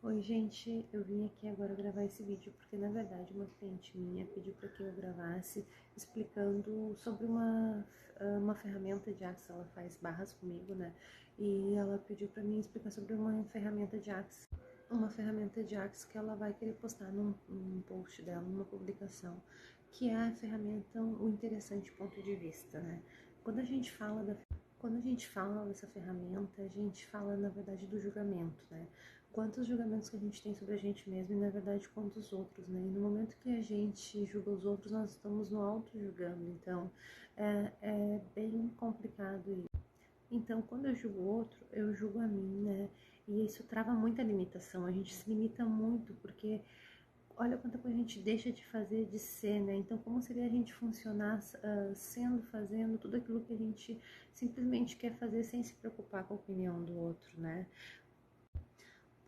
Oi, gente, eu vim aqui agora gravar esse vídeo porque, na verdade, uma cliente minha pediu para que eu gravasse explicando sobre uma ferramenta de Axis. Ela faz barras comigo, né? E ela pediu para mim explicar sobre uma ferramenta de Axis. Uma ferramenta de Axis que ela vai querer postar num post dela, numa publicação, que é a ferramenta O Interessante Ponto de Vista, né? Quando a gente fala dessa ferramenta, a gente fala, na verdade, do julgamento, né? Quantos julgamentos que a gente tem sobre a gente mesmo e, na verdade, quantos outros, né? E no momento que a gente julga os outros, nós estamos no auto-julgando. Então, é bem complicado isso. Então, quando eu julgo o outro, eu julgo a mim, né? E isso trava muita limitação. A gente se limita muito, porque olha quanta coisa a gente deixa de fazer, de ser, né? Então, como seria a gente funcionar fazendo tudo aquilo que a gente simplesmente quer fazer sem se preocupar com a opinião do outro, né?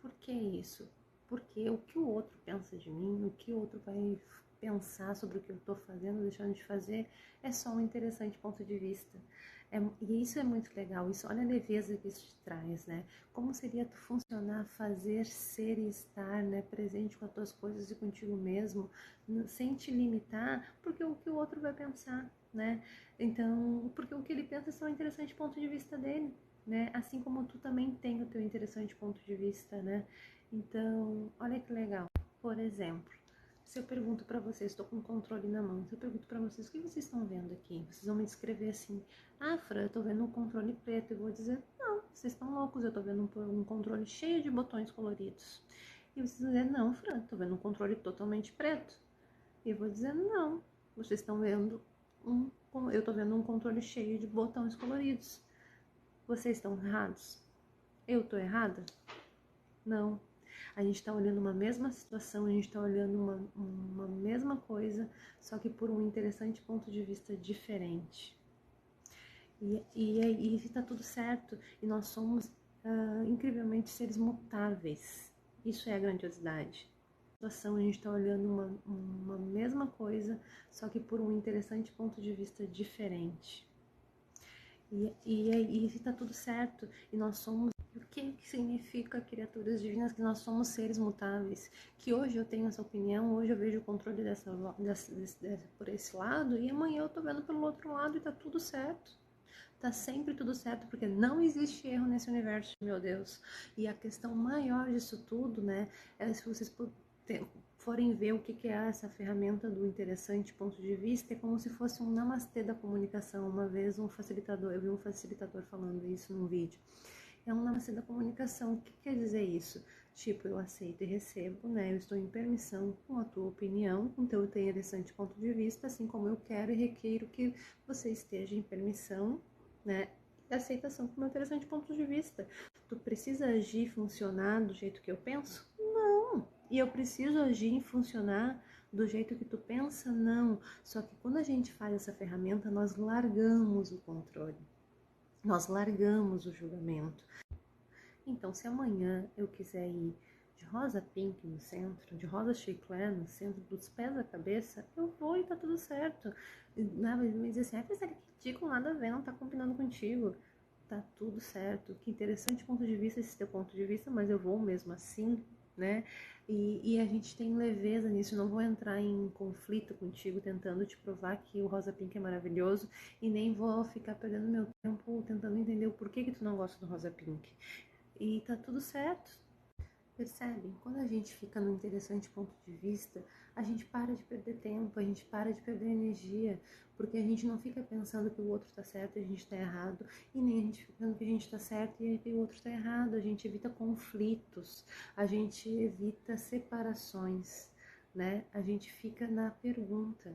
Por que isso? Porque o que o outro pensa de mim, o que o outro vai pensar sobre o que eu estou fazendo, deixando de fazer, é só um interessante ponto de vista. E isso é muito legal, isso, olha a leveza que isso te traz, né? Como seria tu funcionar, fazer, ser e estar, né, presente com as tuas coisas e contigo mesmo, sem te limitar, porque o que o outro vai pensar, né? Então, porque o que ele pensa é só um interessante ponto de vista dele, né? Assim como tu também tem o teu interessante ponto de vista, né? Então, olha que legal. Por exemplo, se eu pergunto para vocês, estou com o controle na mão, se eu pergunto para vocês, o que vocês estão vendo aqui? Vocês vão me descrever assim, ah, Fran, eu tô vendo um controle preto. Eu vou dizer, não, vocês estão loucos, eu tô vendo um controle cheio de botões coloridos. E vocês vão dizer, não, Fran, tô vendo um controle totalmente preto. E eu vou dizer, não, vocês estão vendo eu tô vendo um controle cheio de botões coloridos. Vocês estão errados? Eu tô errada? Não. A gente está olhando uma mesma situação, a gente está olhando uma mesma coisa, só que por um interessante ponto de vista diferente. E está tudo certo. E nós somos incrivelmente seres mutáveis. Isso é a grandiosidade. A gente está olhando uma mesma coisa, só que por um interessante ponto de vista diferente. E está tudo certo. E nós somos. O que significa criaturas divinas? Que nós somos seres mutáveis. Que hoje eu tenho essa opinião, hoje eu vejo o controle por esse lado, e amanhã eu tô vendo pelo outro lado e tá tudo certo. Tá sempre tudo certo, porque não existe erro nesse universo, meu Deus. E a questão maior disso tudo, né, é se vocês forem ver o que é essa ferramenta do interessante ponto de vista, é como se fosse um namastê da comunicação. Uma vez eu vi um facilitador falando isso num vídeo. É um namastê da comunicação. O que quer dizer isso? Tipo, eu aceito e recebo, né? Eu estou em permissão com a tua opinião, com o teu interessante ponto de vista, assim como eu quero e requeiro que você esteja em permissão, né? E aceitação com o meu interessante ponto de vista. Tu precisa agir e funcionar do jeito que eu penso? Não! E eu preciso agir e funcionar do jeito que tu pensa? Não. Só que quando a gente faz essa ferramenta, nós largamos o controle. Nós largamos o julgamento. Então, se amanhã eu quiser ir de rosa pink no centro, de rosa chiclé no centro, dos pés à cabeça, eu vou e tá tudo certo. Vai me dizer assim, mas é ridículo, nada a ver, não tá combinando contigo. Tá tudo certo. Que interessante ponto de vista esse teu ponto de vista, mas eu vou mesmo assim, né? E a gente tem leveza nisso. Eu não vou entrar em conflito contigo tentando te provar que o rosa pink é maravilhoso e nem vou ficar perdendo meu tempo tentando entender o porquê que tu não gosta do rosa pink. E tá tudo certo. Percebe? Quando a gente fica no interessante ponto de vista, a gente para de perder tempo, a gente para de perder energia, porque a gente não fica pensando que o outro tá certo e a gente tá errado, e nem a gente fica pensando que a gente tá certo e que o outro tá errado. A gente evita conflitos, a gente evita separações, né? A gente fica na pergunta.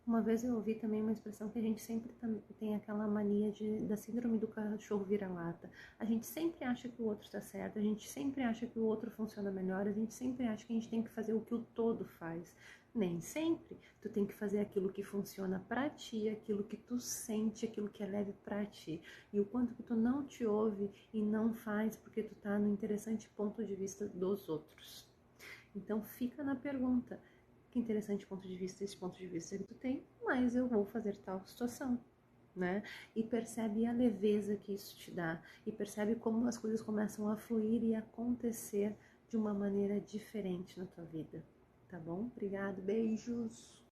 Uma vez eu ouvi também uma expressão que a gente sempre tem aquela mania da síndrome do cachorro vira-lata. A gente sempre acha que o outro está certo, a gente sempre acha que o outro funciona melhor, a gente sempre acha que a gente tem que fazer o que o todo faz. Nem sempre. Tu tem que fazer aquilo que funciona pra ti, aquilo que tu sente, aquilo que é leve pra ti. E o quanto que tu não te ouve e não faz porque tu tá no interessante ponto de vista dos outros. Então fica na pergunta, que interessante ponto de vista, esse ponto de vista que tu tem, mas eu vou fazer tal situação, né? E percebe a leveza que isso te dá, e percebe como as coisas começam a fluir e acontecer de uma maneira diferente na tua vida, tá bom? Obrigado, beijos!